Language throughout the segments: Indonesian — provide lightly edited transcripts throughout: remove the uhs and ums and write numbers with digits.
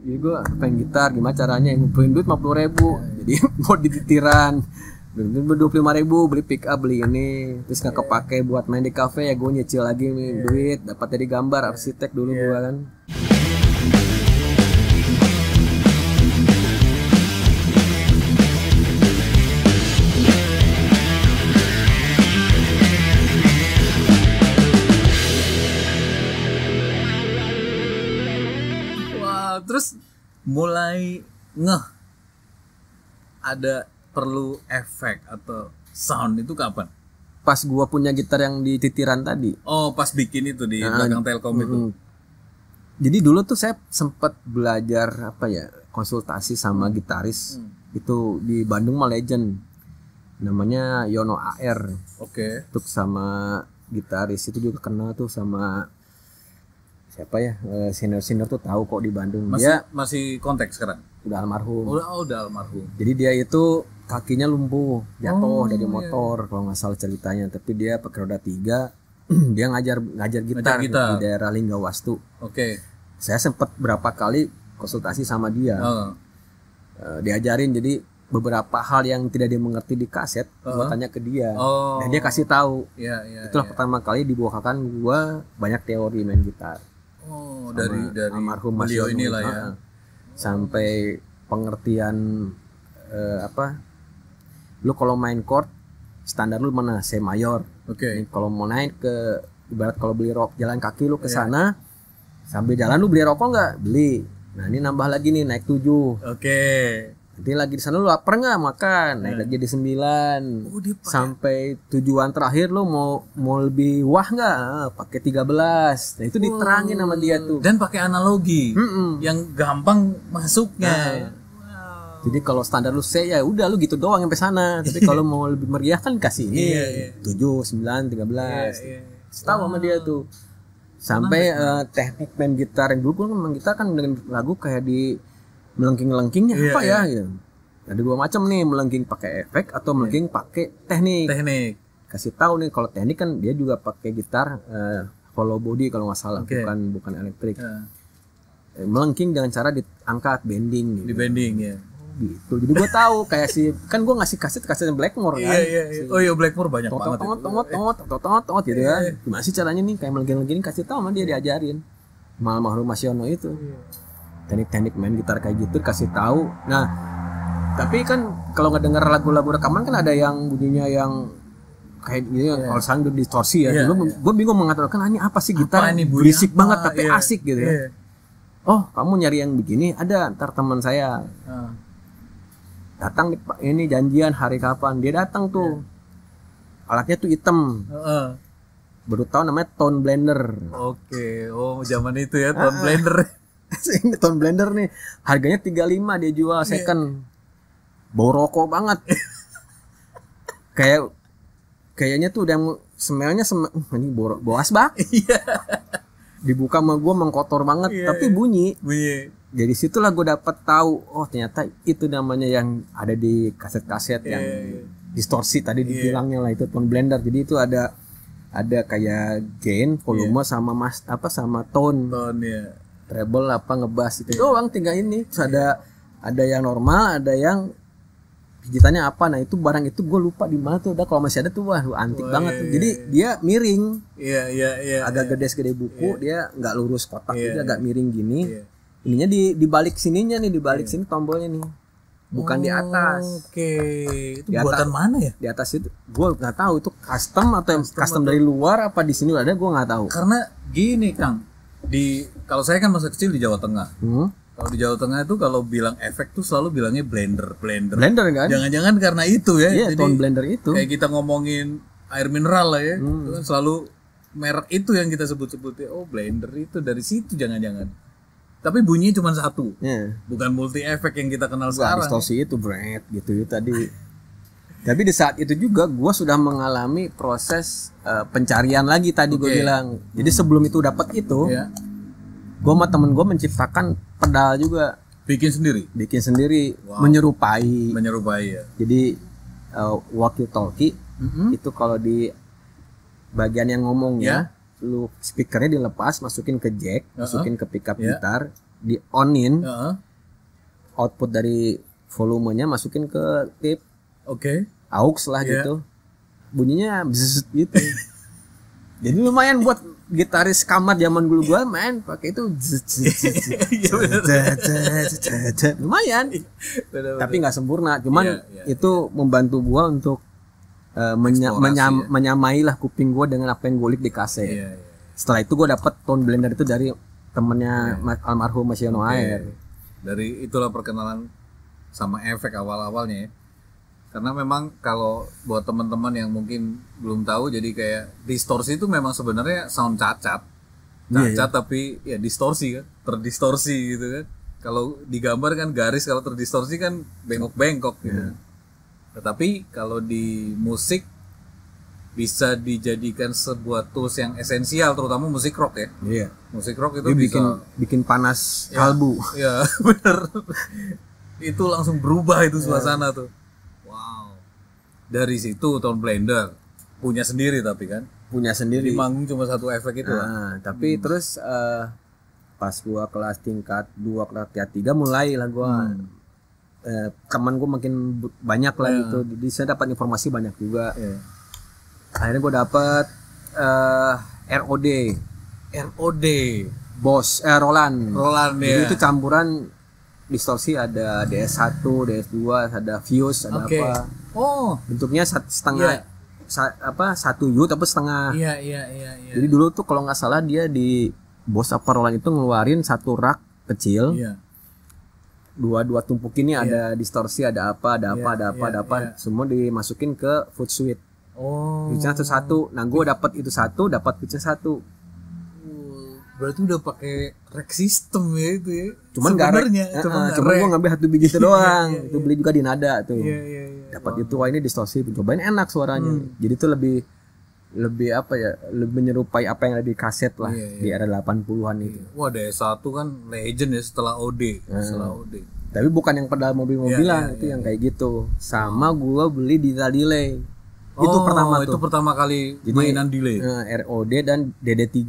Jadi gue pengen gitar, gimana caranya? Ngumpulin duit 50.000. Jadi mau di titiran. 25.000 beli pick up, beli ini, terus nggak kepake buat main di kafe, ya gue nyicil lagi nih duit, dapat dari gambar arsitek dulu gue kan. Wah, terus mulai ngeh ada perlu efek atau sound itu kapan? Pas gua punya gitar yang di titiran tadi. Oh, pas bikin itu di belakang Telkom itu. Jadi dulu tuh saya sempat belajar apa ya, konsultasi sama gitaris itu di Bandung mah legend, namanya Yono AR. Oke. Untuk sama gitaris itu juga kenal tuh sama siapa ya, senior tuh tahu kok di Bandung. Masih kontak sekarang? Udah almarhum. Udah almarhum. Jadi dia itu kakinya lumpuh, jatuh dari motor kalau nggak salah ceritanya. Tapi dia pakai roda 3, dia ngajar gitar di daerah Linggawastu. Oke. Saya sempat berapa kali konsultasi sama dia, diajarin. Jadi beberapa hal yang tidak dia mengerti di kaset, gua tanya ke dia, dan dia kasih tahu. Itulah pertama kali dibukakan gua banyak teori main gitar. Oh, dari almarhum beliau inilah ya. Sampai pengertian lu kalau main chord standar lu mana, C mayor. Oke. Kalau mau naik ke, ibarat kalau beli jalan kaki lu ke sana, sambil jalan lu beli rokok nggak? Beli. Nah ini nambah lagi nih, naik 7. Oke. Nanti lagi di sana lu lapar nggak, makan, naik lagi di 9. Sampai tujuan terakhir lu mau lebih wah nggak, pakai 13. Nah itu diterangin sama dia tuh. Dan pakai analogi yang gampang masuknya. Jadi kalau standar lu C ya udah lu gitu doang sampai sana. Tapi kalau mau lebih meriah kan kasih ini 7, 9, 13. Tahu sama dia tuh. Sampai teknik main gitar yang dulu kan main gitar kan dengan lagu kayak di melengking-lengkingnya apa ya gitu. Ada dua macam nih, melengking pakai efek atau melengking pakai teknik. Kasih tahu nih kalau teknik kan dia juga pakai gitar hollow body kalau nggak salah, bukan elektrik. Melengking dengan cara diangkat bending gitu. Di bending ya. Gitu. Jadi gue tahu kayak kan gue ngasih kaset Blackmore kan. Oh iya, Blackmore banyak banget. Tot gitu ya. Gimana sih caranya nih kayak melengking kasih tahu sama dia, diajarin. Almarhum Mas Yono itu. Teknik-teknik main gitar kayak gitu kasih tahu. Nah, tapi kan kalau nggak denger lagu-lagu rekaman kan ada yang bunyinya yang kayak gini, kalau sekarang distorsi ya. Dulu gue bingung mengatakan ini apa sih gitar berisik banget tapi asik gitu ya. Oh, kamu nyari yang begini? Ada, ntar teman saya datang ini janjian hari kapan, dia datang tuh, alatnya tuh hitam, baru tahu namanya tone blender. Oke, oh zaman itu ya tone blender. Ini tone blender nih, harganya 35 dia jual second, bau rokok banget. Kayaknya tuh udah smellnya ini bau asbak. Dibuka sama gue mengkotor banget, tapi bunyi. Dari situlah gue dapat tahu, oh ternyata itu namanya yang ada di kaset-kaset yang distorsi tadi dibilangnya lah, itu tone blender. Jadi itu ada kayak gain, volume sama sama tone. Treble apa ngebass itu doang, tinggal ini. Terus ada yang normal, ada yang pijitannya apa. Nah itu barang itu gue lupa di mana tuh. Udah kalau masih ada tuh wah antik banget tuh. Jadi dia miring. Agak gede buku, dia nggak lurus kotak, dia agak miring gini. Ininya di balik sininya nih, di balik sini tombolnya nih. Bukan di atas. Oke. Itu di buatan mana ya? Di atas itu gue nggak tahu itu custom atau custom dari luar apa di sini ada, gue nggak tahu. Karena gini Kang, kalau saya kan masa kecil di Jawa Tengah. Kalau di Jawa Tengah itu kalau bilang efek tuh selalu bilangnya blender kan? Jangan-jangan karena itu ya. Jadi tone blender itu. Kayak kita ngomongin air mineral lah ya. Itu kan selalu merek itu yang kita sebut-sebutnya. Oh blender itu dari situ jangan-jangan. Tapi bunyinya cuma satu. Bukan multi efek yang kita kenal sekarang. Distorsi itu bread gitu tadi. Tapi di saat itu juga gue sudah mengalami proses pencarian lagi tadi gue bilang. Jadi sebelum itu dapat itu, gue sama temen gue menciptakan pedal juga. Bikin sendiri. Wow. Menyerupai ya. Jadi walkie talkie itu kalau di bagian yang ngomong lu speakernya dilepas, masukin ke jack, masukin ke pickup gitar, di onin, output dari volumenya masukin ke tip, aux lah gitu, bunyinya bzzz gitu. Jadi lumayan buat gitaris kamar zaman dulu gua main pakai itu lumayan. Tapi nggak sempurna, cuman itu membantu gua untuk menyamai lah kuping gua dengan apa yang gua lihat di kaset. Setelah itu gua dapet tone blender itu dari temennya almarhum Mas Yono Air. Dari itulah perkenalan sama efek awal-awalnya ya. Karena memang kalau buat teman-teman yang mungkin belum tahu, jadi kayak distorsi itu memang sebenarnya sound cacat tapi ya distorsi kan, terdistorsi gitu kan. Kalau digambar kan garis, kalau terdistorsi kan bengkok-bengkok gitu. Tetapi kalau di musik bisa dijadikan sebuah tools yang esensial, terutama musik rock ya. Musik rock itu dia bikin panas kalbu. Ya benar. Itu langsung berubah itu suasana tuh. Dari situ Tone Blender punya sendiri, tapi kan punya sendiri di manggung cuma satu efek itu tapi terus pas gua kelas tingkat 2 kelas 3 mulai lah gua teman gua makin banyak lah gitu, jadi saya dapat informasi banyak juga. Akhirnya gua dapat ROD Roland jadi itu campuran distorsi, ada DS1, DS2, ada Fuse, ada apa. Bentuknya setengah satu U tapi setengah. Jadi dulu tuh kalau nggak salah dia di Boss apa Roland itu ngeluarin satu rak kecil. Dua tumpuk ini ada distorsi, ada apa, semua dimasukin ke Foot Suite. Pitch-nya satu. Nah, gue dapat itu satu, dapat pitch-nya satu. Berarti udah pakai rack system ya itu ya. Cuman cuma gue ngambil satu biji itu doang. Itu beli juga di Nada tuh. Dapat itu, wah ini distorsi, cobain enak suaranya. Jadi itu lebih apa ya, lebih menyerupai apa yang ada di kaset lah di era 80-an itu. Wah, DS1 kan legend ya setelah OD. Tapi bukan yang pedal mobil-mobilan, itu yang kayak gitu. Sama gua beli digital delay. Itu pertama kali mainan delay. ROD dan DD3.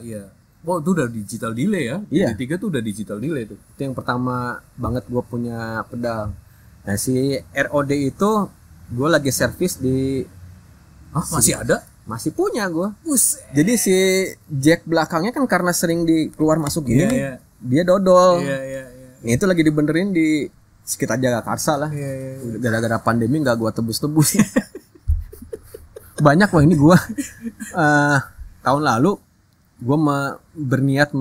Iya. Wow, itu udah digital delay ya. DD3 tuh udah digital delay tuh. Itu yang pertama banget gua punya pedal. Nah, si ROD itu gua lagi servis di masih ada? Masih punya gua. Jadi si jack belakangnya kan karena sering keluar masuk gini nih, dia dodol. Nah, itu lagi dibenerin di sekitar Jagakarsa lah. Gara-gara pandemi nggak gua tebus-tebus. Banyak, wah ini gua tahun lalu gua berniat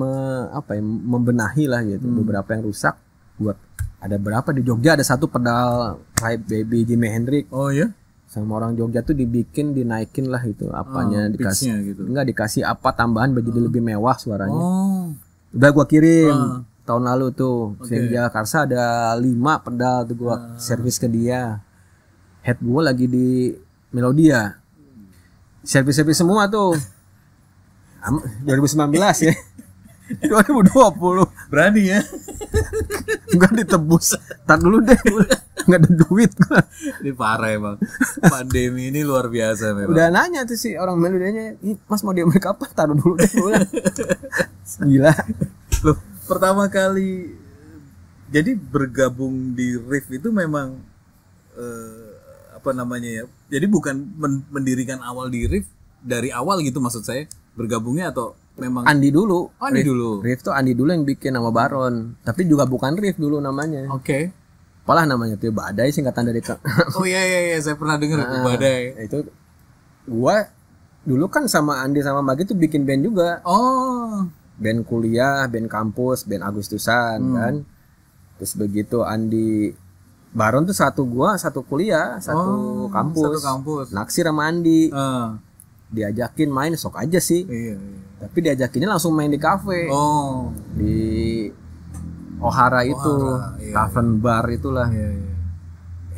membenahi lah gitu, beberapa yang rusak. Buat ada berapa di Jogja, ada satu pedal Hype Baby Jimi Hendrix. Sama orang Jogja tuh dinaikin lah itu apanya, dikasih gitu. Dikasih apa tambahan jadi lebih mewah suaranya. Udah gua kirim tahun lalu tuh. Sehingga Karsa ada 5 pedal tuh gua servis ke dia. Head gua lagi di Melodia. Servis semua tuh. 2019 ya. 2020 berani ya. Gua ditebus. Tar dulu deh, nggak ada duit gua. Ini parah emang. Pandemi ini luar biasa memang. Udah nanya tuh si orang Melodianya, "Mas mau demo kapan?" Taruh dulu deh. Gila. Loh, pertama kali jadi bergabung di Riff itu memang apa namanya ya? Jadi bukan mendirikan awal di Riff dari awal gitu maksud saya, bergabungnya atau memang Andi dulu. Riff tuh Andi dulu yang bikin nama Baron. Tapi juga bukan Riff dulu namanya. Apalah namanya tuh, Badai, singkatan dari Oh iya saya pernah dengar Badai. Itu gua dulu kan sama Andi sama Magi tuh bikin band juga. Band kuliah, band kampus, band Agustusan kan. Terus begitu Andi Baron tuh satu kuliah, satu kampus. Naksir sama Andi. Diajakin main, sok aja sih. Tapi diajakinnya langsung main di kafe. Di Ohara itu, Tavern Bar itulah.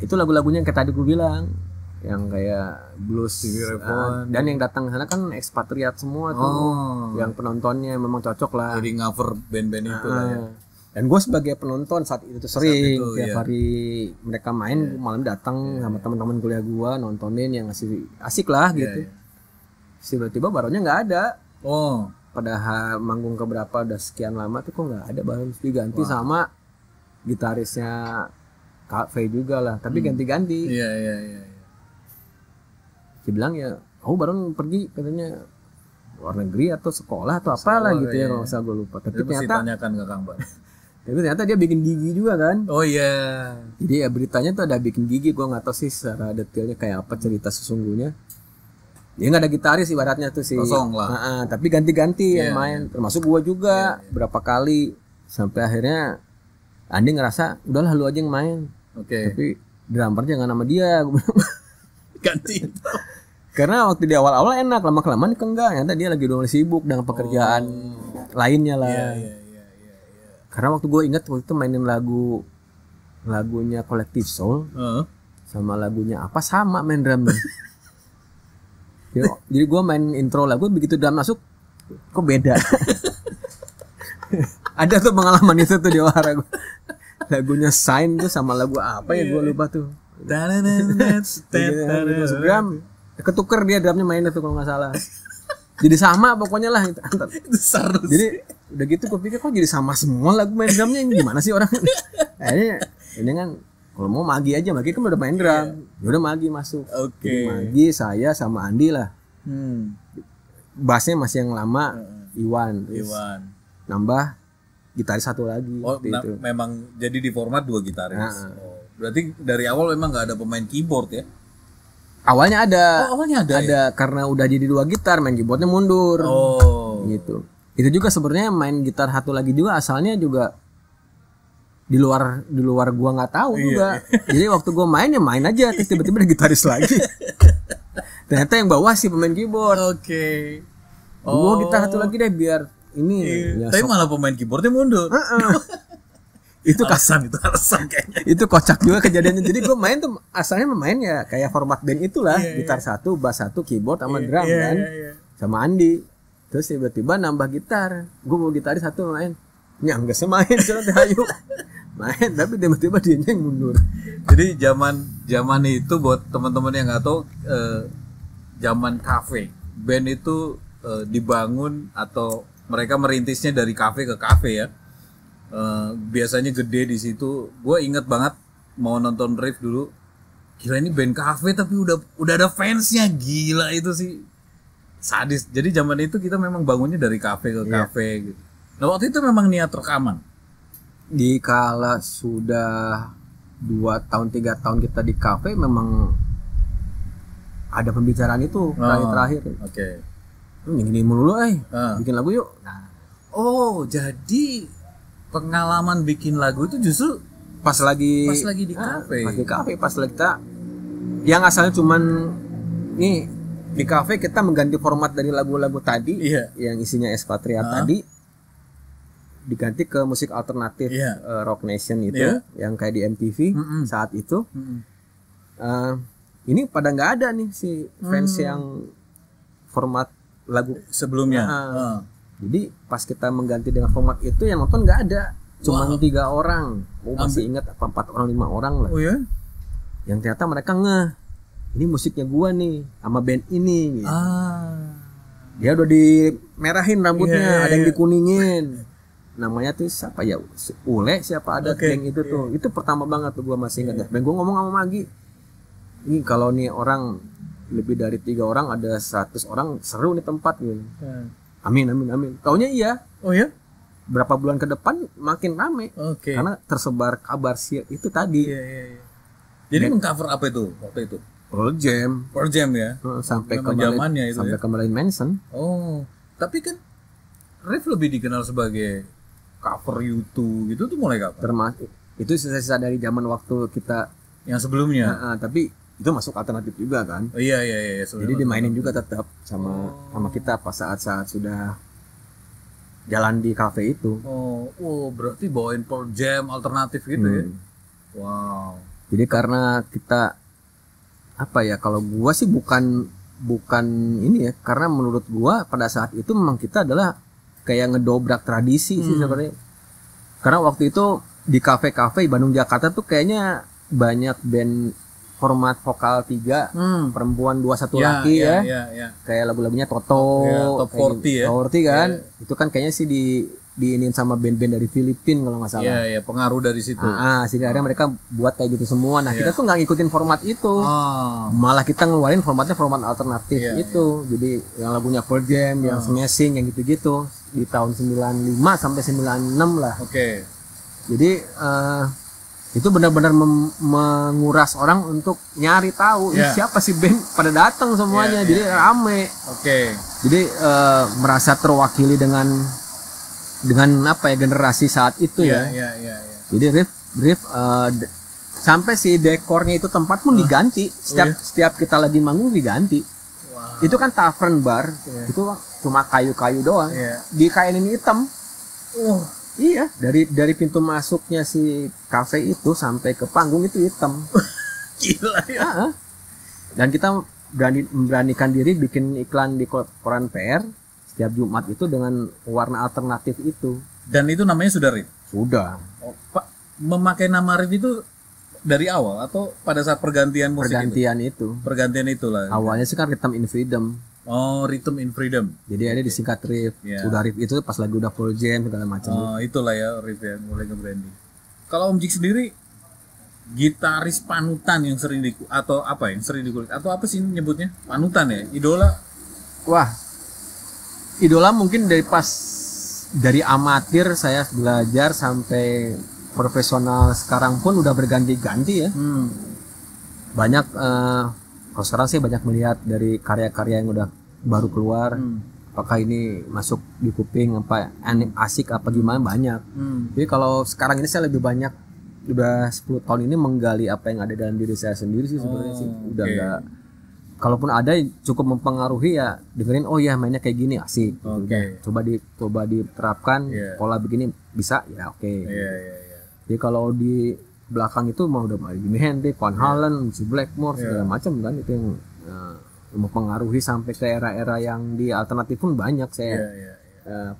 Itu lagu-lagunya yang kayak tadi gue bilang, yang kayak blues. Dan yang datang sana kan ekspatriat semua tuh. Yang penontonnya memang cocok lah. Jadi cover band-band itu lah ya. Dan gue sebagai penonton saat itu tuh sering tiap hari mereka main, malam datang sama teman-teman kuliah gue nontonin, yang asik lah gitu. Tiba-tiba Baronnya nggak ada. manggung keberapa udah sekian lama tuh kok nggak ada baru diganti sama gitarisnya Cafe juga lah, tapi ganti-ganti. Iya. Dia bilang ya, aku baru pergi katanya luar negeri atau sekolah atau apalah gitu ya, kalau usah gue lupa. Tapi ternyata tanyakan ke Kang Bar. tapi ternyata dia bikin gigi juga kan. Oh iya. Jadi ya beritanya tuh ada bikin gigi, gue nggak tahu sih secara detailnya kayak apa cerita sesungguhnya. Dia nggak ada gitaris ibaratnya tuh sih. Kosong lah. Tapi ganti-ganti yang main, termasuk gue juga berapa kali sampai akhirnya Andi ngerasa udahlah lu aja yang main. Tapi drummer jangan nama dia. Ganti. Karena waktu di awal-awal enak, lama-kelamaan enggak. Ternyata dia lagi udah sibuk dengan pekerjaan lainnya lah. Iya. Karena waktu gue ingat waktu itu mainin lagunya Collective Soul sama lagunya apa sama main drumnya. Jadi gue main intro lagu, begitu drum masuk kok beda. Ada tuh pengalaman itu tuh di Wahara gue. Lagunya Sign tuh sama lagu apa ya gue lupa tuh. Drum ketuker dia drumnya mainnya tuh kalau nggak salah. Jadi sama pokoknya lah. Jadi udah gitu gue pikir kok jadi sama semua lagu main drumnya, ini gimana sih orang? Ini kan kalau mau Magi aja, Magi kan udah main drum. Ya udah Magi masuk. Jadi Magi, saya sama Andi lah. Bassnya masih yang lama, Iwan. Nambah gitaris satu lagi. Itu. Memang jadi di format 2 gitaris. Berarti dari awal memang nggak ada pemain keyboard ya? Awalnya ada. Awalnya ada ya? Karena udah jadi 2 gitar, main keyboardnya mundur. Gitu. Itu juga sebenarnya main gitar satu lagi juga asalnya juga di luar gua nggak tahu juga. Jadi waktu gua main ya main aja, terus tiba-tiba ada gitaris lagi. Ternyata yang bawah sih pemain keyboard. Gua gitar satu lagi deh biar ini. Tapi malah pemain keyboardnya mundur. Itu alasan kayaknya. Itu kocak juga kejadiannya. Jadi gue main tuh asalnya main ya kayak format band itulah, gitar satu, bass satu, keyboard sama drum kan. Sama Andi. Terus tiba-tiba nambah gitar. Gue mau gitaris satu main. Nyangga semain cuma hayu. Main tapi tiba-tiba dia yang mundur. Jadi zaman itu buat teman-teman yang nggak tahu, zaman kafe. Band itu dibangun atau mereka merintisnya dari kafe ke kafe ya. Biasanya gede di situ. Gue inget banget mau nonton Riff dulu. Gila ini band kafe tapi udah ada fansnya, gila itu sih sadis. Jadi zaman itu kita memang bangunnya dari kafe ke kafe gitu. Nah waktu itu memang niat rekaman. Di kala sudah 2 tahun 3 tahun kita di kafe memang ada pembicaraan itu terakhir. Ini mulu bikin lagu yuk. Jadi pengalaman bikin lagu itu justru pas lagi di kafe. Pas di kafe, pas lagi kita yang asalnya cuman nih di kafe kita mengganti format dari lagu-lagu tadi yang isinya Expatriate tadi diganti ke musik alternatif Rock Nation itu yang kayak di MTV saat itu. Ini pada nggak ada nih si fans yang format lagu sebelumnya. Jadi pas kita mengganti dengan format itu yang nonton nggak ada, cuma 3 orang. Masih ingat apa 4 orang 5 orang lah. Yang ternyata mereka ini musiknya gua nih sama band ini. Gitu. Dia udah dimerahin rambutnya, ada yang dikuningin. Namanya tuh siapa ya? Ule siapa ada geng itu tuh. Itu pertama banget tuh gua masih ingat. Dan gua ngomong sama Magi, ini kalau nih orang lebih dari 3 orang ada 100 orang seru nih tempat gitu. Amin. Taunya iya. Berapa bulan ke depan makin rame. Karena tersebar kabar sih itu tadi. Jadi mengcover apa itu waktu itu? Pearl Jam ya. Sampai ke Marilyn Manson. Tapi kan Riff lebih dikenal sebagai cover U2 gitu tuh mulai kapan? Termasuk itu sisa-sisa dari zaman waktu kita yang sebelumnya. Tapi itu masuk alternatif juga kan. Iya. Jadi dimainin juga tetap sama kita pas saat sudah jalan di kafe itu. Berarti bawain Pearl Jam alternatif gitu ya. Wow. Jadi karena kita kalau gua sih bukan ini ya, karena menurut gua pada saat itu memang kita adalah kayak ngedobrak tradisi sih sebenarnya. Karena waktu itu di kafe-kafe Bandung Jakarta tuh kayaknya banyak band format vokal 3, perempuan 21 laki ya. Kayak lagu-lagunya Toto, Top 40 Top 40 kan. Itu kan kayaknya sih diinin sama band-band dari Filipina kalau nggak salah. Iya, pengaruh dari situ. Sehingga akhirnya mereka buat kayak gitu semua. Nah, kita tuh nggak ngikutin format itu. Malah kita ngeluarin formatnya format alternatif itu. Jadi yang lagunya Pearl Jam, yang Smashing, yang gitu-gitu di tahun 95 sampai 96 lah. Oke. Jadi itu benar-benar menguras orang untuk nyari tahu siapa sih band, pada datang semuanya. Jadi rame. Oke. Jadi merasa terwakili dengan apa ya, generasi saat itu ya. Jadi riff sampai si dekornya itu tempat pun diganti setiap kita lagi manggung diganti. Itu kan tavern bar, itu cuma kayu-kayu doang, dikainin hitam. Iya, dari pintu masuknya si kafe itu sampai ke panggung itu hitam. Gila ya. Dan kita beranikan diri bikin iklan di koran PR setiap Jumat itu dengan warna alternatif itu. Dan itu namanya sudah Riff? Sudah. Pak, memakai nama Riff itu dari awal atau pada saat pergantian musik itu? Pergantian itulah. Awalnya sih kan Rhythm in Freedom. Oh, Rhythm in Freedom. Jadi ada disingkat Riff. Udah Riff itu pas lagi udah Pearl Jam segala macam. Itulah ya Riff ya, mulai nge-branding. Kalau Om Jik sendiri gitaris panutan yang sering atau apa yang sering dikulik atau apa sih nyebutnya? Panutan ya, idola. Wah, idola mungkin dari amatir saya belajar sampai profesional sekarang pun udah berganti-ganti ya. Banyak kalau sekarang sih banyak melihat dari karya-karya yang udah baru keluar. Apakah ini masuk di kuping apa asik apa gimana, banyak. Jadi kalau sekarang ini saya lebih banyak udah 10 tahun ini menggali apa yang ada dalam diri saya sendiri sih sebenarnya sih. Udah enggak, kalaupun ada cukup mempengaruhi ya dengerin, oh ya mainnya kayak gini asik. Coba diterapkan pola begini bisa ya Jadi kalau di belakang itu mau udah Jimi Hendrix, Van Halen, si Blackmore segala macam kan, itu yang mempengaruhi sampai ke era-era yang di alternatif pun banyak saya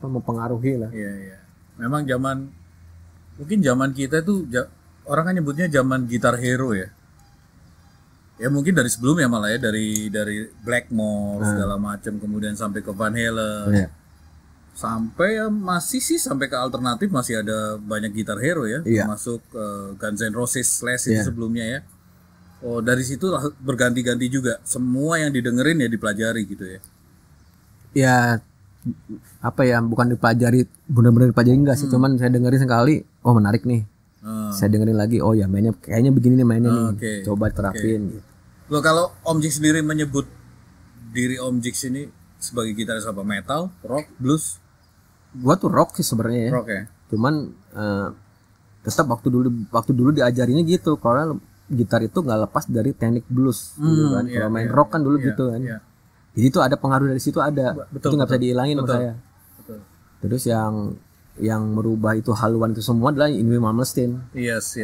mempengaruhi lah. Memang mungkin zaman kita tuh orang kan nyebutnya zaman gitar hero ya. Ya mungkin dari sebelumnya malah ya, dari Blackmore segala macam, kemudian sampai ke Van Halen. Sampai masih sih sampai ke alternatif masih ada banyak gitar hero ya, termasuk Guns N' Roses Slash itu sebelumnya ya. Oh, dari situ berganti-ganti juga. Semua yang didengerin ya dipelajari gitu ya. Ya apa ya, bukan dipelajari, benar-benar dipelajari enggak sih, cuman saya dengerin sekali, oh menarik nih. Saya dengerin lagi, oh ya mainnya kayaknya begini nih mainnya nih. Coba terapin gitu. Loh, kalau Om Jik sendiri menyebut diri Om Jik sini sebagai gitaris apa? Metal, rock, blues? Gua tuh rock sih sebenarnya ya. Rock ya. Cuman tetap waktu dulu diajarinnya gitu, kalau gitar itu nggak lepas dari teknik blues gitu kan. Kalau main rock kan dulu gitu kan. Jadi itu ada pengaruh dari situ, ada. Itu nggak bisa dihilangin sama saya. Terus yang merubah itu haluan itu semua adalah Yngwie Malmsteen. Yes.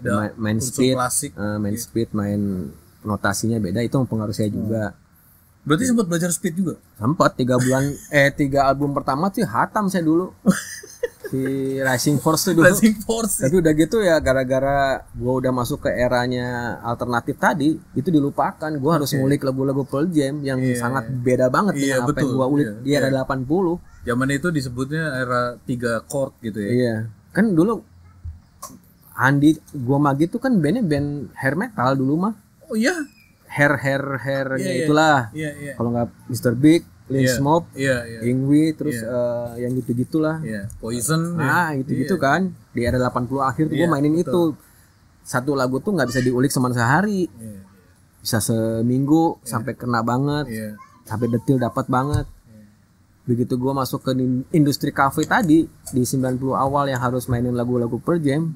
Ada main speed, main notasinya beda, itu mempengaruhi saya juga. Berarti sempat belajar speed juga? Sempat 3 album pertama sih hatam saya dulu. Si Rising Force tuh dulu. Tapi udah gitu ya, gara-gara gue udah masuk ke eranya alternatif tadi, itu dilupakan. Gue harus ngulik lagu-lagu Pearl Jam yang sangat beda banget dengan apa yang gue ulik di era 80. Zaman itu disebutnya era 3 chord gitu ya. Iya. Kan dulu Andi Gomagi tuh kan bandnya band hair metal dulu mah. Oh iya. Hairnya itulah. Kalau nggak Mr. Big, Lin Smoke, Yngwie, terus yang gitu-gitulah. Poison. Gitu-gitu kan. Di era 80 akhir tuh gue mainin itu. Satu lagu tuh nggak bisa diulik cuma sehari. Bisa seminggu sampai kena banget. Sampai detail dapat banget. Begitu gue masuk ke industri cafe tadi di 90 awal yang harus mainin lagu-lagu Pearl Jam.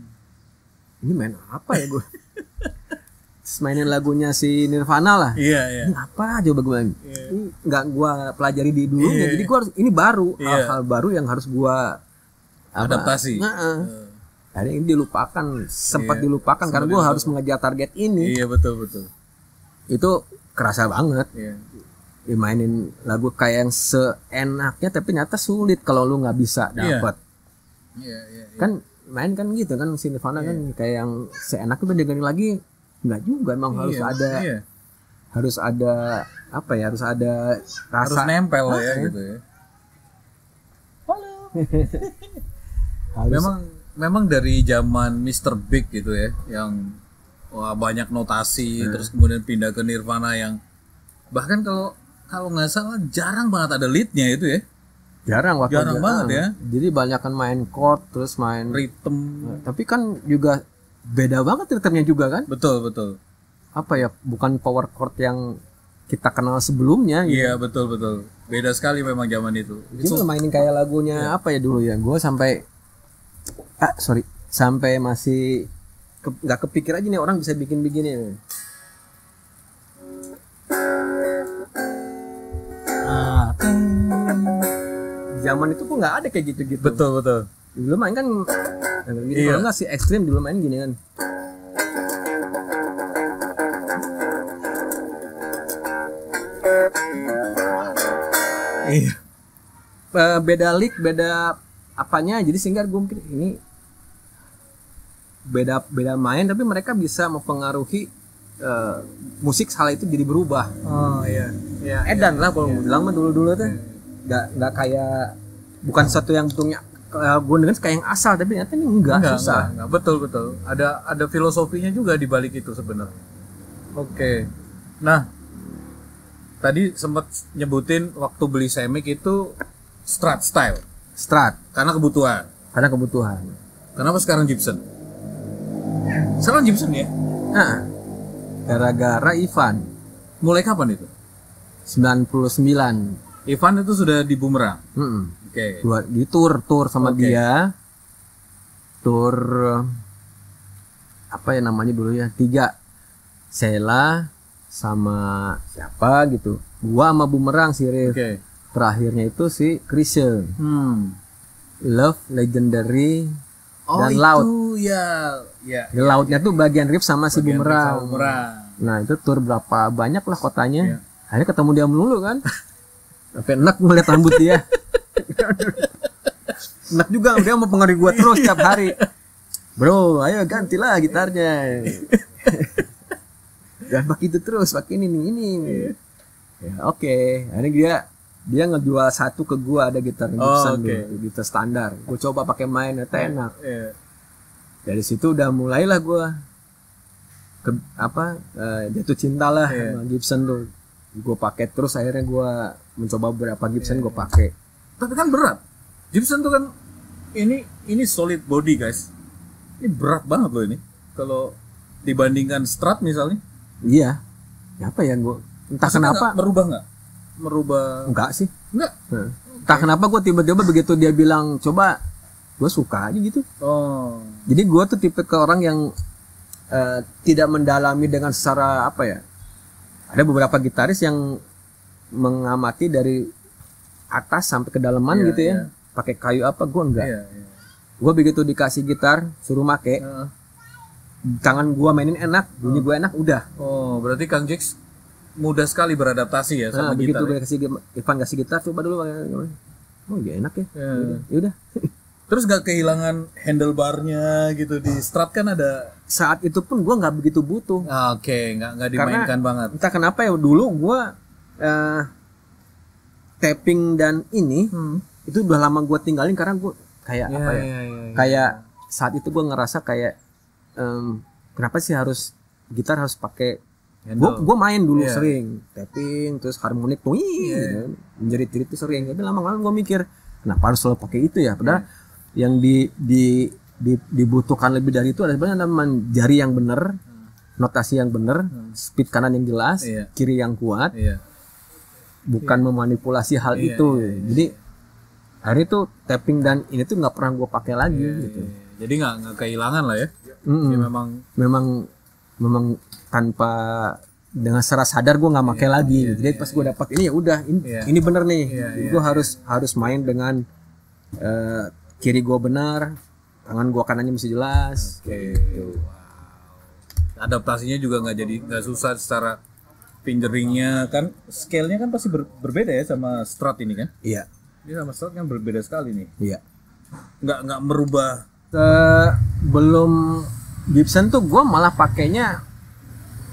Ini main apa ya gue? Mainin lagunya si Nirvana lah. Ini apa coba gue main? Ini nggak gue pelajari di dulunya. Jadi gue harus, ini baru, hal-hal baru yang harus gue adaptasi. Akhirnya ini dilupakan, sempat dilupakan karena gue harus mengejar target ini. Iya betul. Itu kerasa banget. Mainin lagu kayak yang seenaknya, tapi ternyata sulit kalau lu nggak bisa dapat. Kan main kan gitu kan si Nirvana kan kayak yang seenaknya, dengerin lagi Enggak juga, emang harus ada apa ya, harus ada rasa, harus nempel ya gitu ya. Halo. Memang dari zaman Mr. Big gitu ya, yang banyak notasi, terus kemudian pindah ke Nirvana yang bahkan kalau nggak salah jarang banget ada leadnya itu ya. Jarang banget ya. Jadi banyakan main chord terus main rhythm. Tapi kan juga beda banget rhythmnya juga kan? Betul. Apa ya? Bukan power chord yang kita kenal sebelumnya. Iya gitu. Betul. Beda sekali memang zaman itu. Cuma mainin kayak lagunya apa ya dulu ya? Gue sampai masih nggak kepikir aja nih orang bisa bikin begini. Zaman itu kok nggak ada kayak gitu-gitu. Betul. Dulu main kan gini, kalau nggak si ekstrim dulu main gini kan. Iya. Beda lick, beda apanya, jadi sehingga gue mikir ini beda main, tapi mereka bisa mempengaruhi musik salah itu jadi berubah. Oh iya. Edan lah kalau bilang mah dulu tuh. Nggak kayak, bukan satu yang bentuknya gue dengar kayak yang asal, tapi ternyata ini enggak susah. Enggak. Betul. Ada filosofinya juga di balik itu sebenarnya. Oke. Nah, tadi sempat nyebutin waktu beli Semic itu Strat style. Karena kebutuhan. Kenapa sekarang Gibson? Sekarang Gibson ya? Nah, gara-gara Ivan. Mulai kapan itu? 99. Ivan itu sudah di Bumerang. Oke. Di tour sama dia. Tour apa ya namanya dulu ya? 3. Sheila sama siapa gitu. Gua sama Bumerang sih, Rif. Terakhirnya itu si Krisye. Love, Legendary, dan Loud. Ya. Loudnya tuh bagian riff sama si Bumerang. Nah itu tour berapa banyak lah kotanya. Akhirnya ketemu dia melulu kan. Sampai enak ngeliat rambut dia. Enak juga, dia mau pengaruhi gua terus tiap hari. Bro, ayo gantilah gitarnya. Jangan pakai itu terus, pakai ini. Ya oke. Akhirnya dia ngejual satu ke gua, ada gitar Gibson dulu, gitar standar. Gua coba pakai main, ternyata enak. Dari situ udah mulailah gua jatuh cinta lah sama Gibson tuh. Gue pakai terus, akhirnya gue mencoba beberapa Gibson gue pakai. Tapi kan berat. Gibson tuh kan ini solid body guys. Ini berat banget loh ini. Kalau dibandingkan Strat misalnya. Iya. Apa ya gue? Entah kenapa. Merubah? Enggak sih. Enggak. Entah kenapa gue tiba-tiba begitu dia bilang coba, gue suka aja gitu. Jadi gue tuh tipe ke orang yang tidak mendalami dengan secara apa ya. Ada beberapa gitaris yang mengamati dari atas sampai ke dalaman gitu ya. Pakai kayu apa, gue enggak. Gue begitu dikasih gitar, suruh make, tangan gue mainin enak, bunyi gue enak, udah. Oh, berarti Kang Jix mudah sekali beradaptasi ya sama begitu gitar. Begitu Ivan kasih gitar, coba dulu. Oh iya enak ya. Yaudah. Terus gak kehilangan handlebarnya gitu di Strat kan ada. Saat itu pun gue nggak begitu butuh. Oke, nggak dimainkan banget. Entah kenapa ya dulu gue tapping dan ini itu udah lama gue tinggalin karena gue kayak kayak saat itu gue ngerasa kayak kenapa sih gitar harus pakai. Gue main dulu sering tapping terus harmonik tuh gitu. Menjerit-jerit itu sering. Tapi lama-lama gue mikir kenapa harus selalu pakai itu ya, padahal yang dibutuhkan lebih dari itu adalah sebenarnya jari yang benar, notasi yang benar, speed kanan yang jelas, kiri yang kuat, bukan memanipulasi hal itu. Jadi hari itu tapping dan ini tuh nggak pernah gue pakai lagi gitu. Jadi nggak kehilangan lah ya. Ya memang tanpa dengan secara sadar gue nggak pakai lagi. Jadi pas gue dapat ini ya udah ini bener nih. Gue harus main dengan kiri gue benar, tangan gue kanannya mesti jelas. Wow. Adaptasinya juga nggak susah secara fingeringnya kan, scale-nya kan pasti berbeda ya sama Strat ini kan? Iya. Ini sama Strat kan berbeda sekali nih. Iya. Nggak merubah. Belum Gibson tuh gue malah pakainya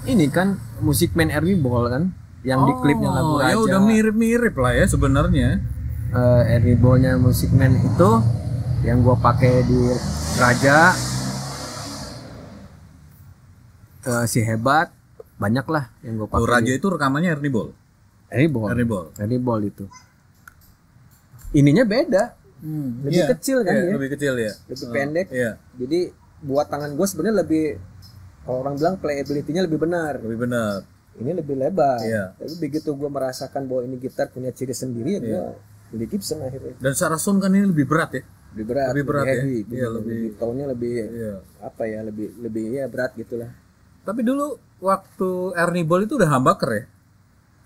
ini kan musik Man Ernie Ball kan yang di klipnya lagu Raja. Ya udah mirip-mirip lah ya sebenarnya. Ernie Ball-nya Music Man itu yang gua pakai di Raja, si Hebat, banyak lah yang gua pakai. Raja itu rekamannya Ernie Ball. Ernie Ball itu. Ininya beda. Lebih kecil kan ya. Lebih kecil ya. Lebih pendek. Jadi buat tangan gue sebenarnya lebih, kalau orang bilang playability-nya lebih benar. Ini lebih lebar. Tapi begitu gue merasakan bahwa ini gitar punya ciri sendiri, ya gue beli Gibson akhirnya. Dan secara sound kan ini lebih berat ya. Lebih berat heavy, ya. Lebih tone-nya lebih apa ya, lebih ya berat gitulah. Tapi dulu waktu Ernie Ball itu udah humbucker ya?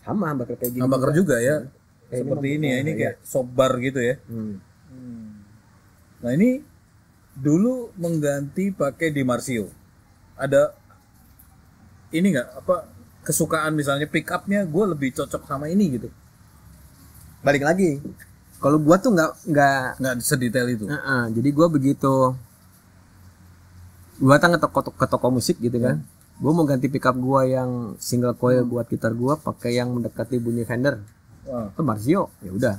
Sama humbucker kayak gini. Humbucker juga ya. Seperti ini ya, ini kayak softbar gitu ya. Nah ini dulu mengganti pakai Di Marzio. Ada ini nggak apa kesukaan misalnya pick up-nya gue lebih cocok sama ini gitu? Balik lagi, kalau gue tuh nggak sedetail itu. Jadi gue begitu gue datang ke toko musik gitu kan, gue mau ganti pick up gue yang single coil buat gitar gue pakai yang mendekati bunyi Fender. Itu Marzio, ya udah.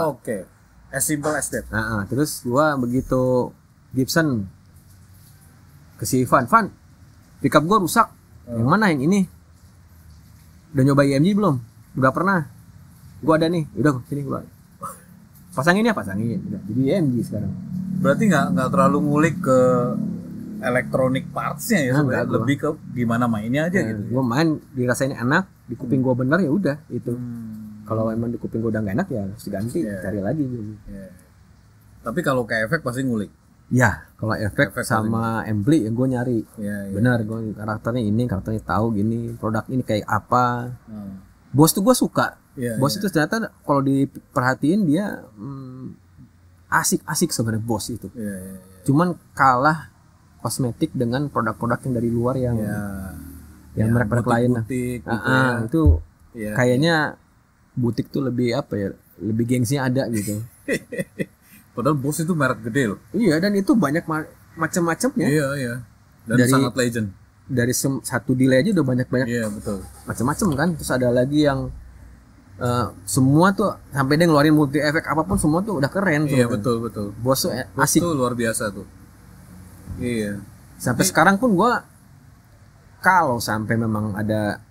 Oke. As simple as that. Terus gua begitu Gibson ke si Van, pick up gua rusak. Yang mana yang ini? Udah nyoba IMG belum? Udah pernah. Gua ada nih. Udah sini gua. Pasangin ya, pasangin. Udah jadi IMG sekarang. Berarti nggak terlalu ngulik ke elektronik parts-nya ya, lebih ke gimana mainnya aja gitu. Gua main dirasain enak, di kuping gua bener ya udah itu. Kalau emang di kuping gue udah gak enak ya harus diganti, cari lagi gitu. Tapi kalau ke efek pasti ngulik. Ya, kalau efek sama ampli ya gue nyari. Benar, gue karakternya tahu gini, produk ini kayak apa. Bos tuh gue suka. Bos itu ternyata kalau diperhatiin dia asik sebenarnya Bos itu. Cuman kalah kosmetik dengan produk-produk yang dari luar yang merek-merek lain. Itu kayaknya butik tuh lebih apa ya, lebih gengsinya ada gitu. Padahal Bos itu merek gede loh. Iya, dan itu banyak macam-macamnya. Iya. Dan sangat legend. Dari satu delay aja udah banyak. Iya, betul. Macam-macam kan. Terus ada lagi yang semua tuh sampai dia ngeluarin multi efek apapun semua tuh udah keren tuh. Iya, betul. Bos tuh asik. Itu luar biasa tuh. Iya. Sampai sekarang pun gua kalau sampai memang ada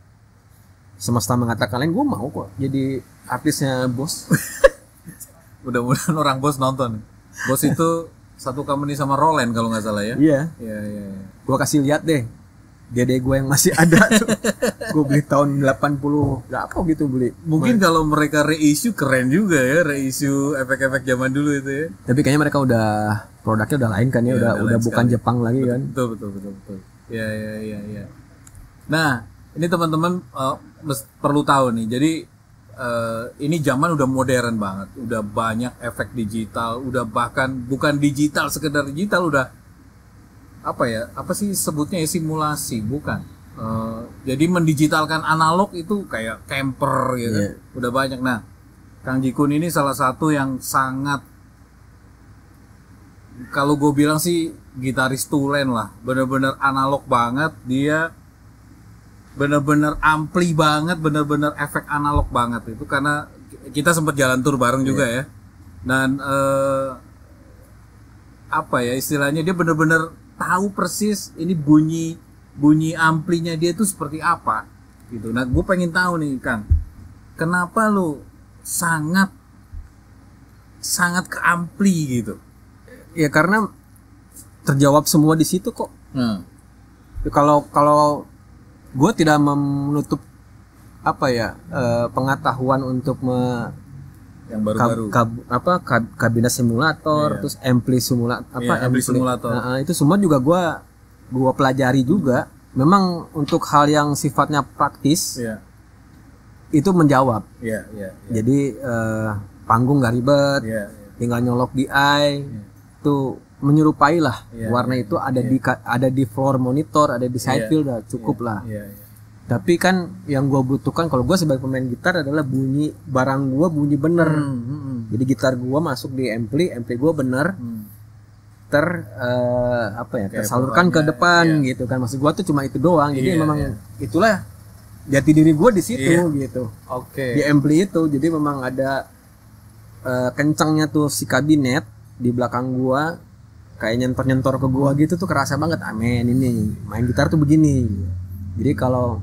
semesta mengatakan lain, gue mau kok jadi artisnya Bos. Mudah-mudahan orang Bos nonton. Bos itu satu company sama Roland kalau nggak salah ya. Iya. Gue kasih lihat deh dede gue yang masih ada tuh. Gue beli tahun 80 berapa gitu beli. Mungkin kalau mereka reissue keren juga ya, reissue efek-efek zaman dulu itu ya. Tapi kayaknya mereka udah produknya udah lain kan ya, udah bukan sekali. Jepang lagi kan. Betul. Iya. Nah, ini teman-teman perlu tahu nih. Jadi ini zaman udah modern banget, udah banyak efek digital, udah bahkan bukan digital sekedar digital, udah apa sih sebutnya ya, simulasi bukan. Jadi mendigitalkan analog itu kayak camper gitu. Udah banyak. Nah, Kang Ji-kun ini salah satu yang sangat, kalau gue bilang sih gitaris tulen lah, bener-bener analog banget dia. Bener-bener ampli banget, bener-bener efek analog banget itu, karena kita sempat jalan tur bareng juga ya. Dan apa ya istilahnya, dia bener-bener tahu persis ini bunyi amplinya dia itu seperti apa gitu. Nah, gue pengen tahu nih Kang, kenapa lu sangat ke ampli gitu? Ya karena terjawab semua di situ kok. Kalau gue tidak menutup pengetahuan untuk yang baru-baru kabinet simulator, terus ampli simulator. Itu semua juga gue pelajari juga. Memang untuk hal yang sifatnya praktis itu menjawab. Jadi panggung nggak ribet, tinggal nyolok DI, itu menyerupai lah. Warna itu ada di floor monitor, ada di side field, cukup lah. Tapi kan yang gue butuhkan kalau gue sebagai pemain gitar adalah bunyi bunyi bener. Jadi gitar gue masuk di ampli gue bener. tersalurkan ke depan gitu kan. Maksud gua tuh cuma itu doang. Jadi memang itulah jati diri gua di situ gitu. Di ampli itu. Jadi memang ada kencangnya tuh si kabinet di belakang gua, kayak nyentor ke gua gitu tuh kerasa banget. Amin, ini main gitar tuh begini. Jadi kalau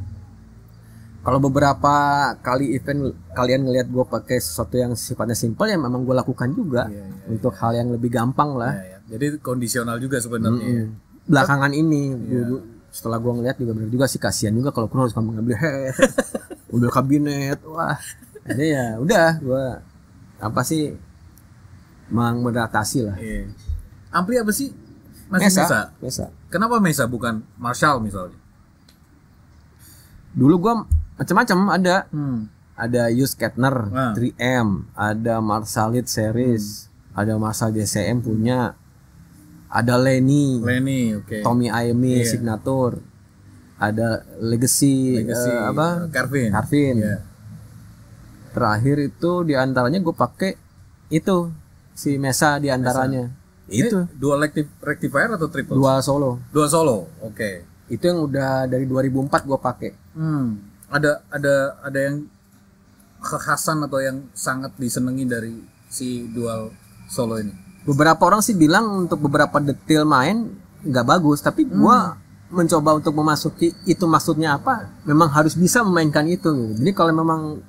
beberapa kali event kalian ngelihat gue pakai sesuatu yang sifatnya simpel, ya memang gue lakukan juga untuk hal yang lebih gampang lah. Jadi kondisional juga sebenarnya. Belakangan ini setelah gue ngelihat juga benar juga sih, kasihan juga kalau harus ngambil head, mobil kabinet, wah. Jadi ya udah gue mengadaptasi lah. Ampli apa sih? Masih Mesa. Kenapa Mesa bukan Marshall misalnya? Dulu gue macam-macam ada Hughes Kettner 3M, ada Marshall Series, ada Marshall JCM punya, ada Lenny, Tommy Iommi Signature, ada Legacy Carvin. Terakhir itu diantaranya gue pakai itu si Mesa diantaranya. Itu dual rectifier atau triple? Dual solo. Oke. Itu yang udah dari 2004 gue pakai. Ada yang kekhasan atau yang sangat disenangi dari si dual solo ini? Beberapa orang sih bilang untuk beberapa detail main nggak bagus, tapi gue mencoba untuk memasuki itu maksudnya apa. Memang harus bisa memainkan itu. Jadi kalau memang